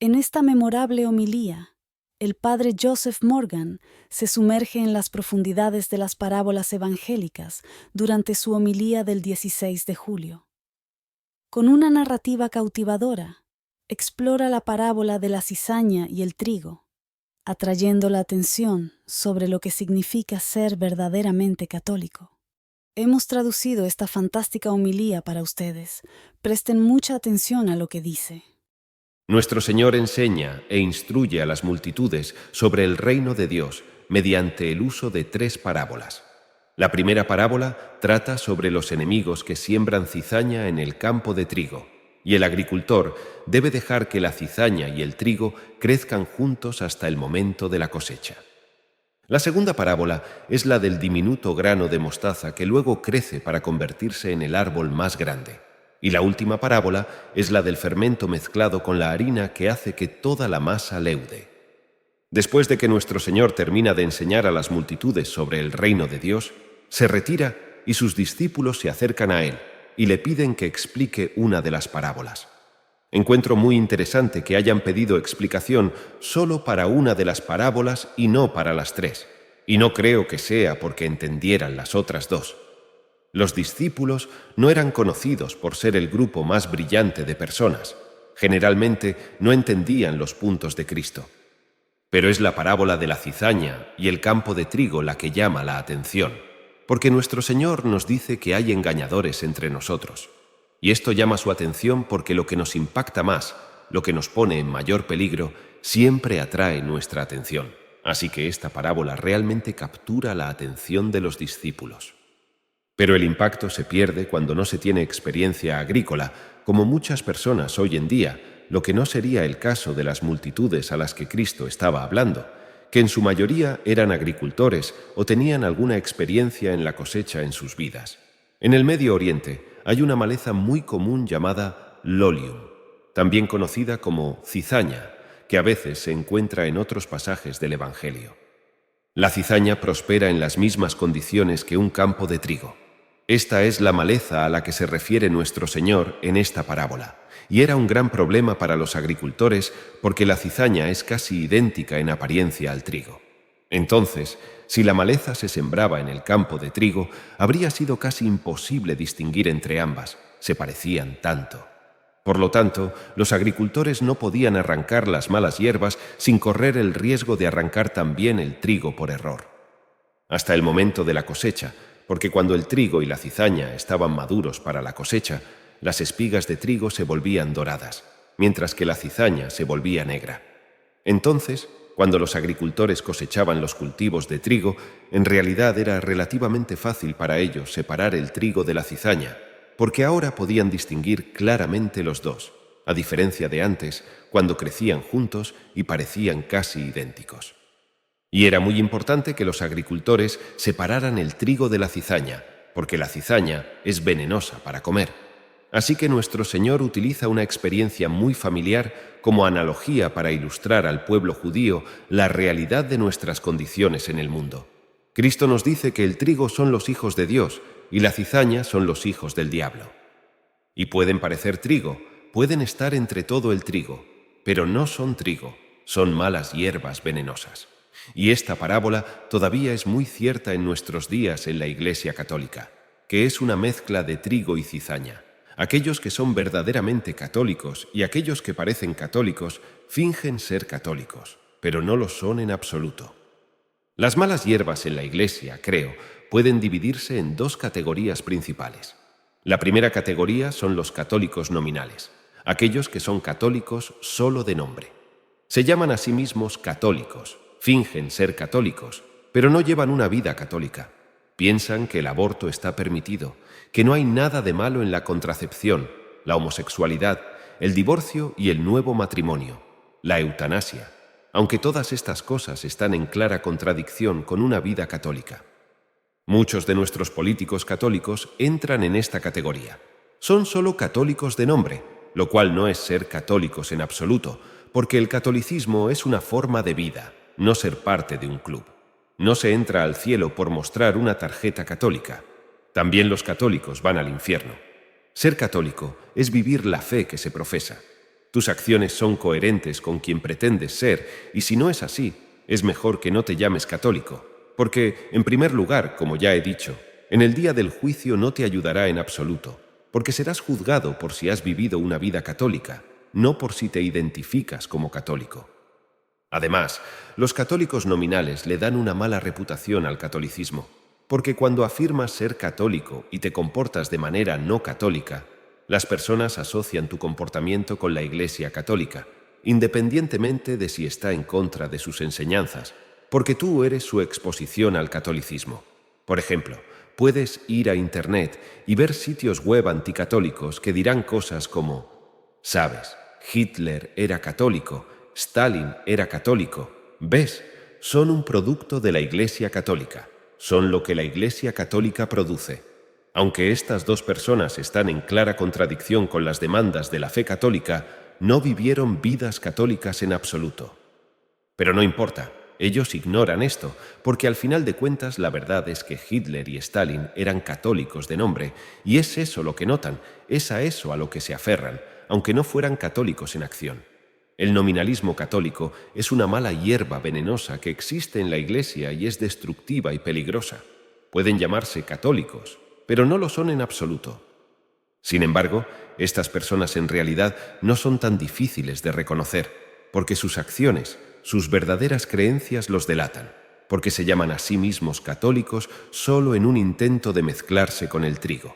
En esta memorable homilía, el padre Joseph Morgan se sumerge en las profundidades de las parábolas evangélicas durante su homilía del 16 de julio. Con una narrativa cautivadora, explora la parábola de la cizaña y el trigo, atrayendo la atención sobre lo que significa ser verdaderamente católico. Hemos traducido esta fantástica homilía para ustedes. Presten mucha atención a lo que dice. Nuestro Señor enseña e instruye a las multitudes sobre el reino de Dios mediante el uso de 3 parábolas. La primera parábola trata sobre los enemigos que siembran cizaña en el campo de trigo, y el agricultor debe dejar que la cizaña y el trigo crezcan juntos hasta el momento de la cosecha. La segunda parábola es la del diminuto grano de mostaza que luego crece para convertirse en el árbol más grande. Y la última parábola es la del fermento mezclado con la harina que hace que toda la masa leude. Después de que nuestro Señor termina de enseñar a las multitudes sobre el reino de Dios, se retira y sus discípulos se acercan a Él y le piden que explique una de las parábolas. Encuentro muy interesante que hayan pedido explicación solo para una de las parábolas y no para las 3, y no creo que sea porque entendieran las otras 2. Los discípulos no eran conocidos por ser el grupo más brillante de personas. Generalmente no entendían los puntos de Cristo. Pero es la parábola de la cizaña y el campo de trigo la que llama la atención, porque nuestro Señor nos dice que hay engañadores entre nosotros. Y esto llama su atención porque lo que nos impacta más, lo que nos pone en mayor peligro, siempre atrae nuestra atención. Así que esta parábola realmente captura la atención de los discípulos. Pero el impacto se pierde cuando no se tiene experiencia agrícola, como muchas personas hoy en día, lo que no sería el caso de las multitudes a las que Cristo estaba hablando, que en su mayoría eran agricultores o tenían alguna experiencia en la cosecha en sus vidas. En el Medio Oriente hay una maleza muy común llamada lolium, también conocida como cizaña, que a veces se encuentra en otros pasajes del Evangelio. La cizaña prospera en las mismas condiciones que un campo de trigo. Esta es la maleza a la que se refiere nuestro Señor en esta parábola, y era un gran problema para los agricultores porque la cizaña es casi idéntica en apariencia al trigo. Entonces, si la maleza se sembraba en el campo de trigo, habría sido casi imposible distinguir entre ambas, se parecían tanto. Por lo tanto, los agricultores no podían arrancar las malas hierbas sin correr el riesgo de arrancar también el trigo por error. Hasta el momento de la cosecha, porque cuando el trigo y la cizaña estaban maduros para la cosecha, las espigas de trigo se volvían doradas, mientras que la cizaña se volvía negra. Entonces, cuando los agricultores cosechaban los cultivos de trigo, en realidad era relativamente fácil para ellos separar el trigo de la cizaña, porque ahora podían distinguir claramente los dos, a diferencia de antes, cuando crecían juntos y parecían casi idénticos. Y era muy importante que los agricultores separaran el trigo de la cizaña, porque la cizaña es venenosa para comer. Así que nuestro Señor utiliza una experiencia muy familiar como analogía para ilustrar al pueblo judío la realidad de nuestras condiciones en el mundo. Cristo nos dice que el trigo son los hijos de Dios y la cizaña son los hijos del diablo. Y pueden parecer trigo, pueden estar entre todo el trigo, pero no son trigo, son malas hierbas venenosas. Y esta parábola todavía es muy cierta en nuestros días en la Iglesia Católica, que es una mezcla de trigo y cizaña. Aquellos que son verdaderamente católicos y aquellos que parecen católicos fingen ser católicos, pero no lo son en absoluto. Las malas hierbas en la Iglesia, creo, pueden dividirse en 2 categorías principales. La primera categoría son los católicos nominales, aquellos que son católicos solo de nombre. Se llaman a sí mismos católicos, fingen ser católicos, pero no llevan una vida católica. Piensan que el aborto está permitido, que no hay nada de malo en la contracepción, la homosexualidad, el divorcio y el nuevo matrimonio, la eutanasia, aunque todas estas cosas están en clara contradicción con una vida católica. Muchos de nuestros políticos católicos entran en esta categoría. Son solo católicos de nombre, lo cual no es ser católicos en absoluto, porque el catolicismo es una forma de vida, no ser parte de un club. No se entra al cielo por mostrar una tarjeta católica. También los católicos van al infierno. Ser católico es vivir la fe que se profesa. Tus acciones son coherentes con quien pretendes ser, y si no es así, es mejor que no te llames católico, porque, en primer lugar, como ya he dicho, en el día del juicio no te ayudará en absoluto, porque serás juzgado por si has vivido una vida católica, no por si te identificas como católico. Además, los católicos nominales le dan una mala reputación al catolicismo, porque cuando afirmas ser católico y te comportas de manera no católica, las personas asocian tu comportamiento con la Iglesia católica, independientemente de si está en contra de sus enseñanzas, porque tú eres su exposición al catolicismo. Por ejemplo, puedes ir a Internet y ver sitios web anticatólicos que dirán cosas como: «¿Sabes? Hitler era católico, Stalin era católico. ¿Ves? Son un producto de la Iglesia católica. Son lo que la Iglesia católica produce». Aunque estas dos personas están en clara contradicción con las demandas de la fe católica, no vivieron vidas católicas en absoluto. Pero no importa, ellos ignoran esto, porque al final de cuentas la verdad es que Hitler y Stalin eran católicos de nombre, y es eso lo que notan, es a eso a lo que se aferran, aunque no fueran católicos en acción. El nominalismo católico es una mala hierba venenosa que existe en la Iglesia y es destructiva y peligrosa. Pueden llamarse católicos, pero no lo son en absoluto. Sin embargo, estas personas en realidad no son tan difíciles de reconocer, porque sus acciones, sus verdaderas creencias los delatan, porque se llaman a sí mismos católicos solo en un intento de mezclarse con el trigo.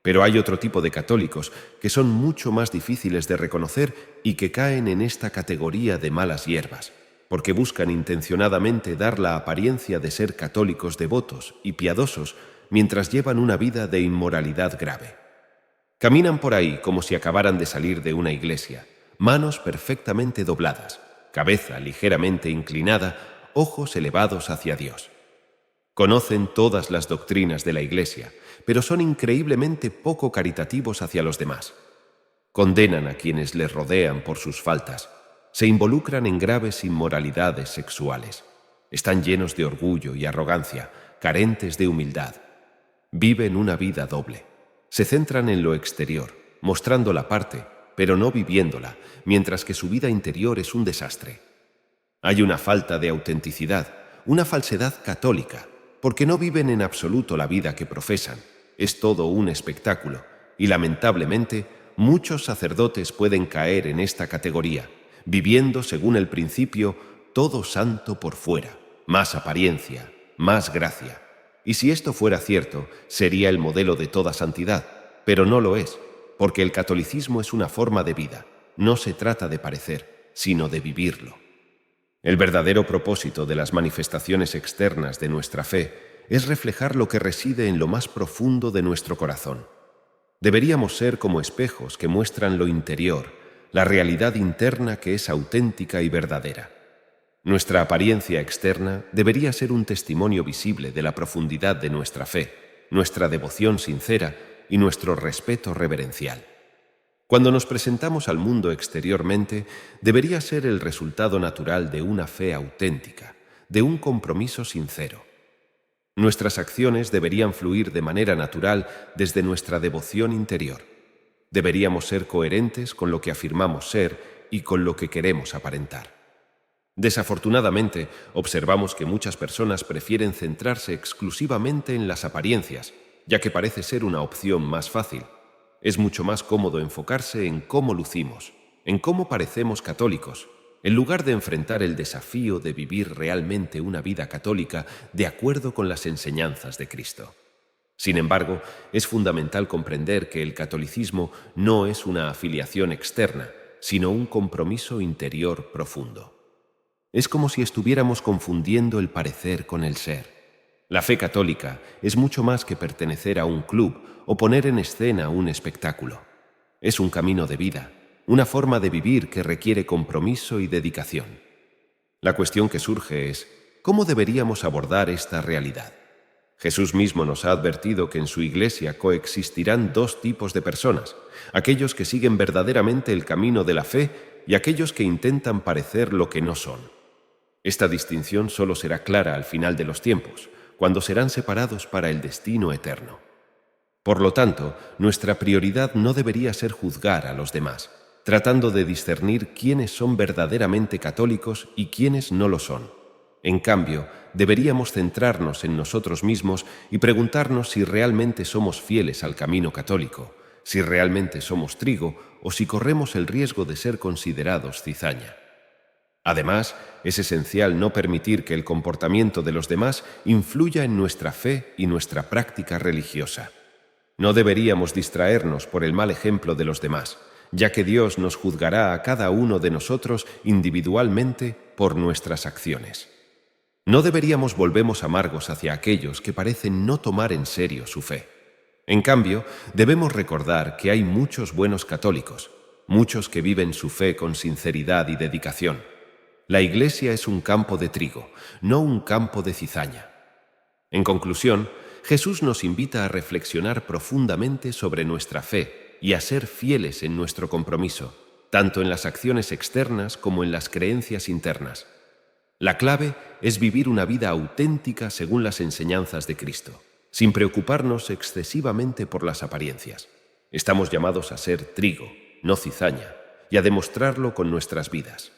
Pero hay otro tipo de católicos que son mucho más difíciles de reconocer y que caen en esta categoría de malas hierbas, porque buscan intencionadamente dar la apariencia de ser católicos devotos y piadosos mientras llevan una vida de inmoralidad grave. Caminan por ahí como si acabaran de salir de una iglesia, manos perfectamente dobladas, cabeza ligeramente inclinada, ojos elevados hacia Dios. Conocen todas las doctrinas de la Iglesia, pero son increíblemente poco caritativos hacia los demás. Condenan a quienes les rodean por sus faltas, se involucran en graves inmoralidades sexuales, están llenos de orgullo y arrogancia, carentes de humildad. Viven una vida doble. Se centran en lo exterior, mostrando la parte, pero no viviéndola, mientras que su vida interior es un desastre. Hay una falta de autenticidad, una falsedad católica, porque no viven en absoluto la vida que profesan. Es todo un espectáculo, y lamentablemente muchos sacerdotes pueden caer en esta categoría, viviendo según el principio todo santo por fuera, más apariencia, más gracia. Y si esto fuera cierto, sería el modelo de toda santidad, pero no lo es, porque el catolicismo es una forma de vida, no se trata de parecer, sino de vivirlo. El verdadero propósito de las manifestaciones externas de nuestra fe es reflejar lo que reside en lo más profundo de nuestro corazón. Deberíamos ser como espejos que muestran lo interior, la realidad interna que es auténtica y verdadera. Nuestra apariencia externa debería ser un testimonio visible de la profundidad de nuestra fe, nuestra devoción sincera y nuestro respeto reverencial. Cuando nos presentamos al mundo exteriormente, debería ser el resultado natural de una fe auténtica, de un compromiso sincero. Nuestras acciones deberían fluir de manera natural desde nuestra devoción interior. Deberíamos ser coherentes con lo que afirmamos ser y con lo que queremos aparentar. Desafortunadamente, observamos que muchas personas prefieren centrarse exclusivamente en las apariencias, ya que parece ser una opción más fácil. Es mucho más cómodo enfocarse en cómo lucimos, en cómo parecemos católicos, en lugar de enfrentar el desafío de vivir realmente una vida católica de acuerdo con las enseñanzas de Cristo. Sin embargo, es fundamental comprender que el catolicismo no es una afiliación externa, sino un compromiso interior profundo. Es como si estuviéramos confundiendo el parecer con el ser. La fe católica es mucho más que pertenecer a un club o poner en escena un espectáculo. Es un camino de vida, una forma de vivir que requiere compromiso y dedicación. La cuestión que surge es, ¿cómo deberíamos abordar esta realidad? Jesús mismo nos ha advertido que en su Iglesia coexistirán dos tipos de personas, aquellos que siguen verdaderamente el camino de la fe y aquellos que intentan parecer lo que no son. Esta distinción solo será clara al final de los tiempos, cuando serán separados para el destino eterno. Por lo tanto, nuestra prioridad no debería ser juzgar a los demás, tratando de discernir quiénes son verdaderamente católicos y quiénes no lo son. En cambio, deberíamos centrarnos en nosotros mismos y preguntarnos si realmente somos fieles al camino católico, si realmente somos trigo o si corremos el riesgo de ser considerados cizaña. Además, es esencial no permitir que el comportamiento de los demás influya en nuestra fe y nuestra práctica religiosa. No deberíamos distraernos por el mal ejemplo de los demás, ya que Dios nos juzgará a cada uno de nosotros individualmente por nuestras acciones. No deberíamos volvernos amargos hacia aquellos que parecen no tomar en serio su fe. En cambio, debemos recordar que hay muchos buenos católicos, muchos que viven su fe con sinceridad y dedicación. La Iglesia es un campo de trigo, no un campo de cizaña. En conclusión, Jesús nos invita a reflexionar profundamente sobre nuestra fe y a ser fieles en nuestro compromiso, tanto en las acciones externas como en las creencias internas. La clave es vivir una vida auténtica según las enseñanzas de Cristo, sin preocuparnos excesivamente por las apariencias. Estamos llamados a ser trigo, no cizaña, y a demostrarlo con nuestras vidas.